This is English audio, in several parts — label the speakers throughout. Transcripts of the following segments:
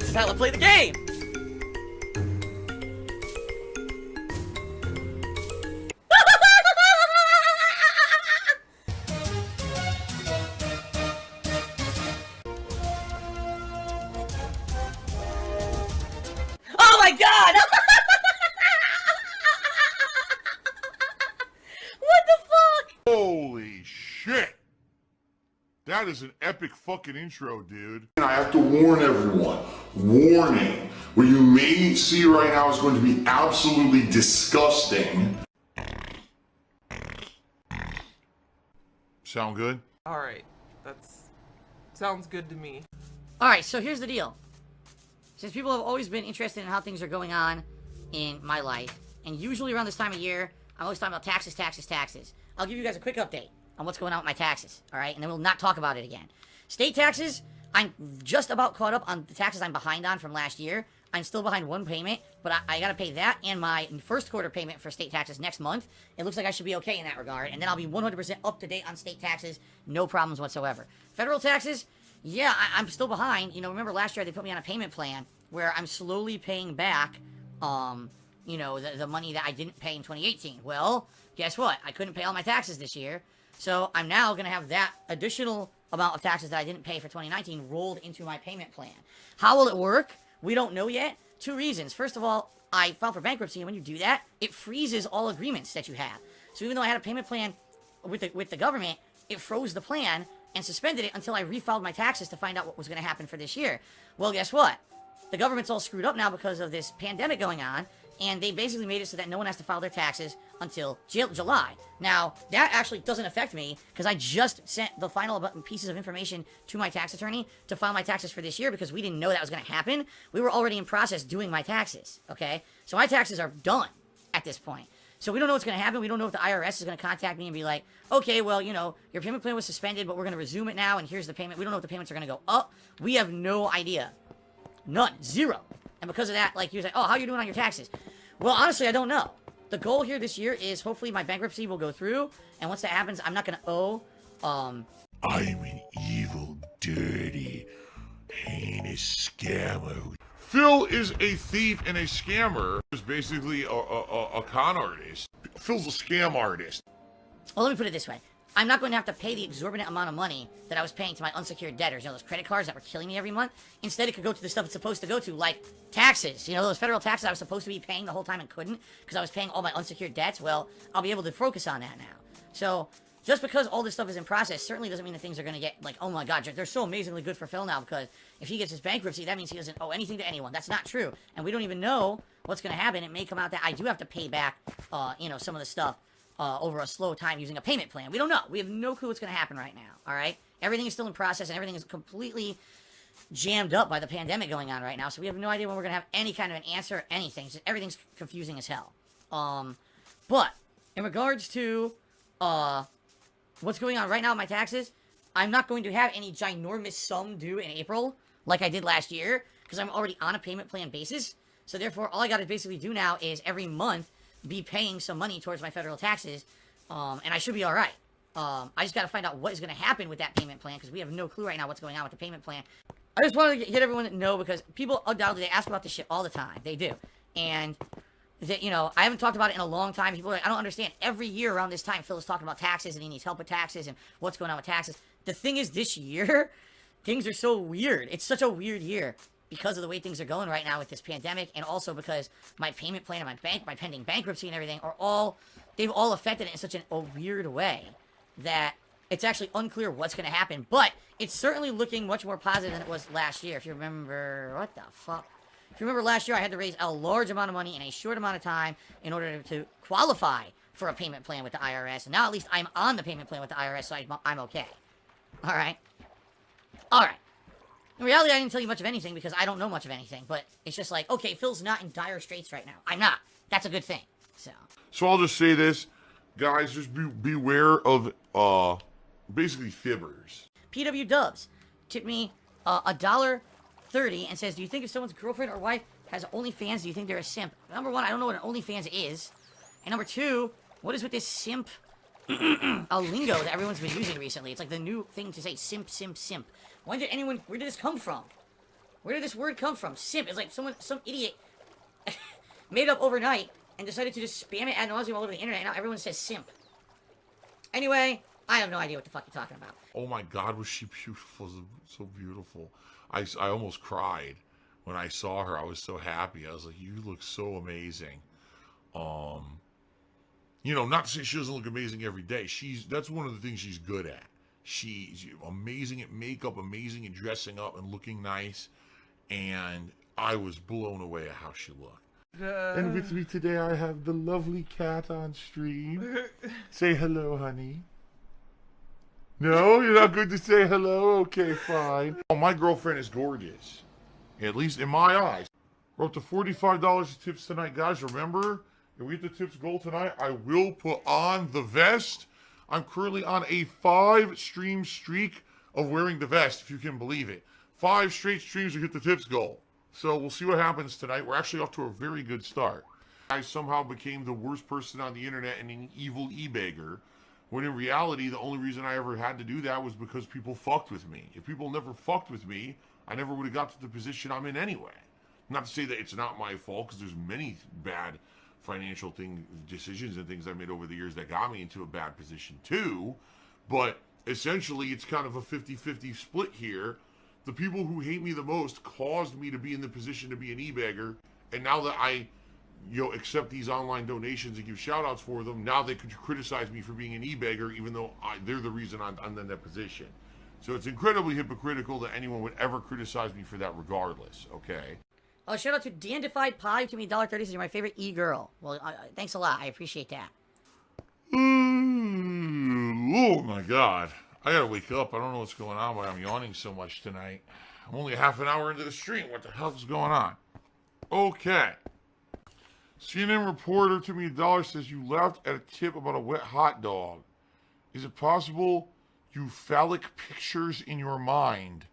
Speaker 1: This is how I play the game! Oh my god! What the fuck?
Speaker 2: Holy shit! That is an epic fucking intro, dude.
Speaker 3: And I have to warn everyone, warning, what you may see right now is going to be absolutely disgusting.
Speaker 2: Sound good?
Speaker 4: Alright, sounds good to me.
Speaker 1: Alright, so here's the deal. Since people have always been interested in how things are going on in my life, and usually around this time of year, I'm always talking about taxes, taxes, taxes. I'll give you guys a quick update on what's going on with my taxes, alright? And then we'll not talk about it again. State taxes, I'm just about caught up on the taxes I'm behind on from last year. I'm still behind one payment, but I gotta pay that and my first quarter payment for state taxes next month. It looks like I should be okay in that regard, and then I'll be 100% up to date on state taxes, no problems whatsoever. Federal taxes, yeah, I'm still behind. You know, remember last year they put me on a payment plan where I'm slowly paying back, you know, the money that I didn't pay in 2018. Well, guess what? I couldn't pay all my taxes this year, so I'm now going to have that additional amount of taxes that I didn't pay for 2019 rolled into my payment plan. How will it work? We don't know yet. Two reasons. First of all, I filed for bankruptcy, and when you do that, it freezes all agreements that you have. So even though I had a payment plan with the government, it froze the plan and suspended it until I refiled my taxes to find out what was going to happen for this year. Well, guess what? The government's all screwed up now because of this pandemic going on, and they basically made it so that no one has to file their taxes until July. Now, that actually doesn't affect me, because I just sent the final pieces of information to my tax attorney to file my taxes for this year, because we didn't know that was going to happen. We were already in process doing my taxes, okay? So my taxes are done at this point. So we don't know what's going to happen. We don't know if the IRS is going to contact me and be like, okay, well, you know, your payment plan was suspended, but we're going to resume it now, and here's the payment. We don't know if the payments are going to go up. We have no idea. None. Zero. And because of that, like, you're like, oh, how are you doing on your taxes? Well, honestly, I don't know. The goal here this year is hopefully my bankruptcy will go through, and once that happens, I'm not going to owe,
Speaker 2: I'm an evil, dirty, heinous scammer. Phil is a thief and a scammer. He's basically a con artist. Phil's a scam artist.
Speaker 1: Well, let me put it this way. I'm not going to have to pay the exorbitant amount of money that I was paying to my unsecured debtors, you know, those credit cards that were killing me every month. Instead, it could go to the stuff it's supposed to go to, like taxes. You know, those federal taxes I was supposed to be paying the whole time and couldn't because I was paying all my unsecured debts. Well, I'll be able to focus on that now. So, just because all this stuff is in process certainly doesn't mean that things are going to get, like, oh my god, they're so amazingly good for Phil now, because if he gets his bankruptcy, that means he doesn't owe anything to anyone. That's not true. And we don't even know what's going to happen. It may come out that I do have to pay back, you know, some of the stuff over a slow time using a payment plan. We don't know. We have no clue what's going to happen right now, all right? Everything is still in process, and everything is completely jammed up by the pandemic going on right now, so we have no idea when we're going to have any kind of an answer or anything. Just, everything's confusing as hell. But, in regards to, what's going on right now with my taxes, I'm not going to have any ginormous sum due in April, like I did last year, because I'm already on a payment plan basis. So therefore, all I got to basically do now is every month be paying some money towards my federal taxes, and I should be alright. I just got to find out what is going to happen with that payment plan, because we have no clue right now what's going on with the payment plan. I just wanted to get everyone to know, because people undoubtedly, they ask about this shit all the time. They do. And, you know, I haven't talked about it in a long time. People are like, I don't understand. Every year around this time, Phil is talking about taxes, and he needs help with taxes, and what's going on with taxes. The thing is, this year, things are so weird. It's such a weird year, because of the way things are going right now with this pandemic, and also because my payment plan and my pending bankruptcy and everything they've all affected it in such a weird way that it's actually unclear what's going to happen. But it's certainly looking much more positive than it was last year. If you remember, what the fuck? If you remember last year, I had to raise a large amount of money in a short amount of time in order to qualify for a payment plan with the IRS. And now at least I'm on the payment plan with the IRS, so I'm okay. Alright. Alright. In reality, I didn't tell you much of anything because I don't know much of anything, but it's just like, okay, Phil's not in dire straits right now. I'm not. That's a good thing. So
Speaker 2: I'll just say this, guys, just beware of, basically fibbers.
Speaker 1: PW Dubs tipped me $1.30 and says, do you think if someone's girlfriend or wife has OnlyFans, do you think they're a simp? Number one, I don't know what an OnlyFans is. And number two, what is with this simp a lingo that everyone's been using recently? It's like the new thing to say, simp, simp, simp. Where did this come from? Where did this word come from? Simp. It's like some idiot made it up overnight and decided to just spam it ad nauseum all over the internet, and now everyone says simp. Anyway, I have no idea what the fuck you're talking about.
Speaker 2: Oh my God, was she beautiful? So beautiful. I almost cried when I saw her. I was so happy. I was like, you look so amazing. You know, not to say she doesn't look amazing every day. That's one of the things she's good at. She's amazing at makeup, amazing at dressing up and looking nice. And I was blown away at how she looked. And with me today, I have the lovely cat on stream. Say hello, honey. No, you're not good to say hello? Okay, fine. Oh, my girlfriend is gorgeous. At least in my eyes. We're up to $45 of tips tonight, guys. Remember, if we hit the tips goal tonight, I will put on the vest. I'm currently on a 5-stream streak of wearing the vest, if you can believe it. 5 straight streams to hit the tips goal. So we'll see what happens tonight. We're actually off to a very good start. I somehow became the worst person on the internet and an evil e-bagger, when in reality, the only reason I ever had to do that was because people fucked with me. If people never fucked with me, I never would have got to the position I'm in anyway. Not to say that it's not my fault, because there's many bad financial decisions and things I made over the years that got me into a bad position too. But essentially, it's kind of a 50-50 split here. The people who hate me the most caused me to be in the position to be an e-bagger, and now that I accept these online donations and give shout-outs for them, now they could criticize me for being an e-bagger, even though they're the reason I'm in that position. So it's incredibly hypocritical that anyone would ever criticize me for that regardless, okay?
Speaker 1: Oh, shout out to Dandified Pie, to me $1.30 says you're my favorite e-girl. Well, thanks a lot. I appreciate that.
Speaker 2: Oh my God. I gotta wake up. I don't know what's going on, but I'm yawning so much tonight. I'm only half an hour into the stream. What the hell is going on? Okay. CNN reporter to me $1 says you left at a tip about a wet hot dog. Is it possible you phallic pictures in your mind?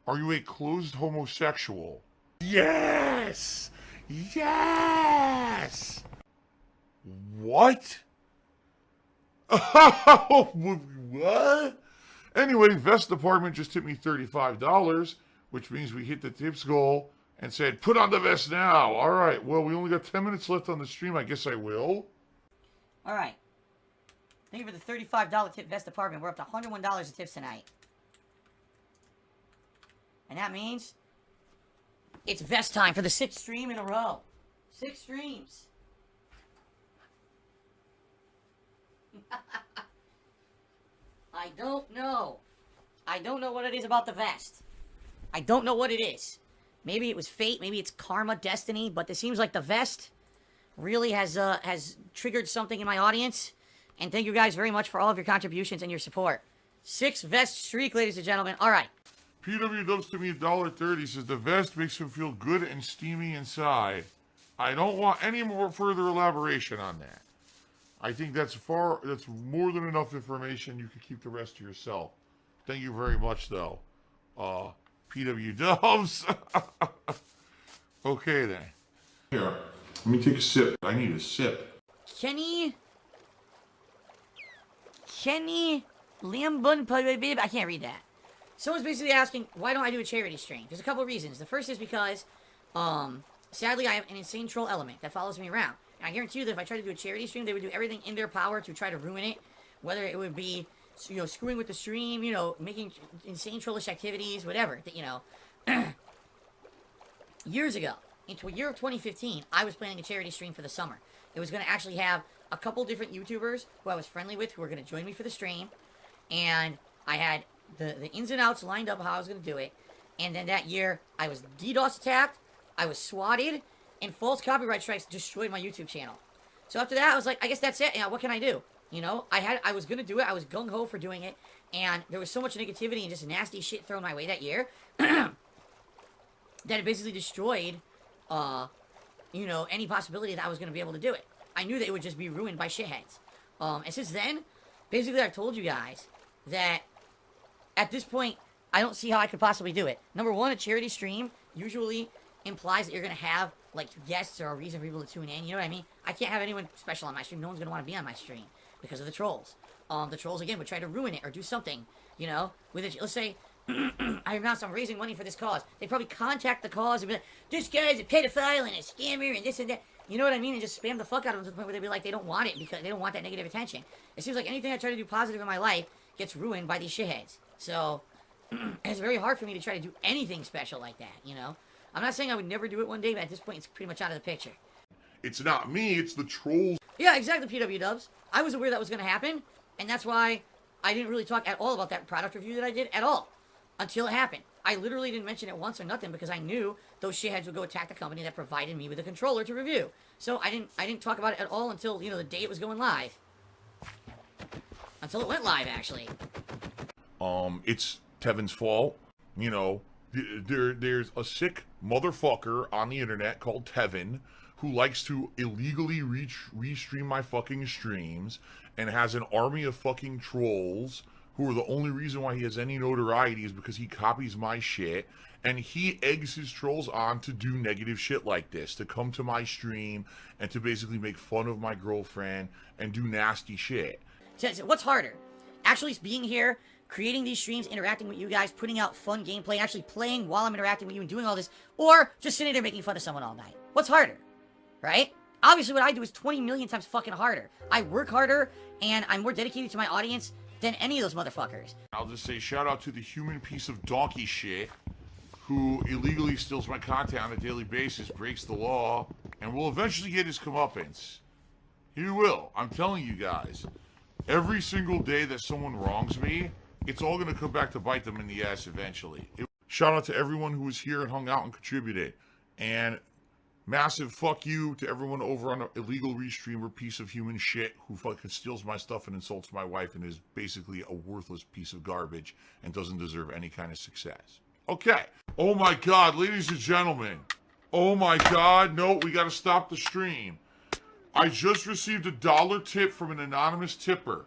Speaker 2: Are you a closed homosexual? Yes! Yes! What? What? Anyway, Vest Department just tipped me $35, which means we hit the tips goal and said, put on the vest now. All right. Well, we only got 10 minutes left on the stream. I guess I will.
Speaker 1: All right. Thank you for the $35 tip Vest Department. We're up to $101 of tips tonight. And that means it's vest time for the 6th stream in a row. 6 streams. I don't know. I don't know what it is about the vest. I don't know what it is. Maybe it was fate, maybe it's karma, destiny, but it seems like the vest really has triggered something in my audience. And thank you guys very much for all of your contributions and your support. 6 vest streak, ladies and gentlemen. All right.
Speaker 2: PW Dubs to me $1.30 says the vest makes him feel good and steamy inside. I don't want any more further elaboration on that. I think that's more than enough information. You can keep the rest to yourself. Thank you very much, though. PW Dubs. Okay, then. Here, let me take a sip. I need a sip.
Speaker 1: Kenny Lambun, I can't read that. Someone's basically asking, why don't I do a charity stream? There's a couple of reasons. The first is because, sadly, I have an insane troll element that follows me around. And I guarantee you that if I tried to do a charity stream, they would do everything in their power to try to ruin it. Whether it would be, screwing with the stream, making insane trollish activities, whatever, Years ago, into a year of 2015, I was planning a charity stream for the summer. It was going to actually have a couple different YouTubers who I was friendly with who were going to join me for the stream. And I had the ins and outs lined up how I was going to do it. And then that year, I was DDoS attacked, I was swatted, and false copyright strikes destroyed my YouTube channel. So after that, I was like, I guess that's it. What can I do? I was going to do it. I was gung-ho for doing it. And there was so much negativity and just nasty shit thrown my way that year that it basically destroyed, any possibility that I was going to be able to do it. I knew that it would just be ruined by shitheads. And since then, basically I've told you guys that at this point, I don't see how I could possibly do it. Number one, a charity stream usually implies that you're going to have, guests or a reason for people to tune in. You know what I mean? I can't have anyone special on my stream. No one's going to want to be on my stream because of the trolls. The trolls, again, would try to ruin it or do something, with it. Let's say I announced I'm raising money for this cause. They probably contact the cause and be like, this guy's a pedophile and a scammer and this and that. You know what I mean? And just spam the fuck out of them to the point where they'd be like, they don't want it because they don't want that negative attention. It seems like anything I try to do positive in my life gets ruined by these shitheads. So, it's very hard for me to try to do anything special like that, you know? I'm not saying I would never do it one day, but at this point, it's pretty much out of the picture.
Speaker 2: It's not me, it's the trolls.
Speaker 1: Yeah, exactly, PW Dubs. I was aware that was going to happen, and that's why I didn't really talk at all about that product review that I did at all until it happened. I literally didn't mention it once or nothing because I knew those shitheads would go attack the company that provided me with a controller to review. So I didn't talk about it at all until, you know, the day it was going live. Until it went live, actually.
Speaker 2: It's Tevin's fault. You know, there's a sick motherfucker on the internet called Tevin who likes to illegally restream my fucking streams and has an army of fucking trolls who are the only reason why he has any notoriety is because he copies my shit, and he eggs his trolls on to do negative shit like this, to come to my stream and to basically make fun of my girlfriend and do nasty shit.
Speaker 1: So what's harder? Actually being here, creating these streams, interacting with you guys, putting out fun gameplay, actually playing while I'm interacting with you and doing all this, or just sitting there making fun of someone all night? What's harder? Right? Obviously what I do is 20 million times fucking harder. I work harder, and I'm more dedicated to my audience than any of those motherfuckers.
Speaker 2: I'll just say shout out to the human piece of donkey shit who illegally steals my content on a daily basis, breaks the law, and will eventually get his comeuppance. He will. I'm telling you guys. Every single day that someone wrongs me, it's all going to come back to bite them in the ass eventually. Shout out to everyone who was here and hung out and contributed. And massive fuck you to everyone over on an illegal restreamer piece of human shit who fucking steals my stuff and insults my wife and is basically a worthless piece of garbage and doesn't deserve any kind of success. Okay. Oh my god, ladies and gentlemen. Oh my god, no, we gotta stop the stream. I just received $1 tip from an anonymous tipper,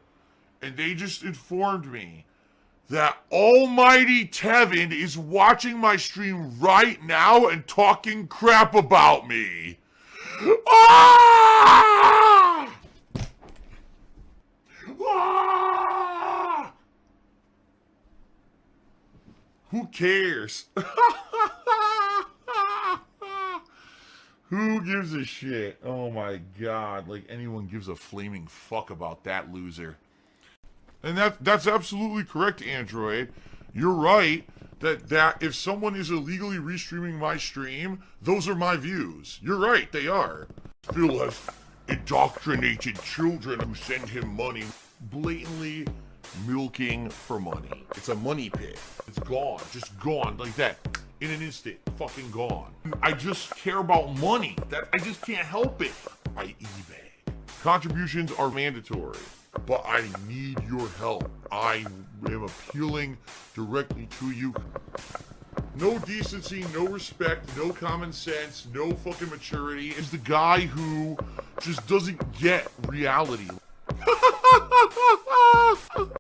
Speaker 2: and they just informed me that almighty Tevin is watching my stream right now and talking crap about me. Ah! Ah! Who cares? Who gives a shit? Oh my god, like anyone gives a flaming fuck about that loser. And that's absolutely correct, Android. You're right that if someone is illegally restreaming my stream, those are my views. You're right, they are. Phil has indoctrinated children who send him money, blatantly milking for money. It's a money pit. It's gone, just gone like that. In an instant, fucking gone. I just care about money. I just can't help it. I eBay. Contributions are mandatory, but I need your help. I am appealing directly to you. No decency, no respect, no common sense, no fucking maturity. Is the guy who just doesn't get reality.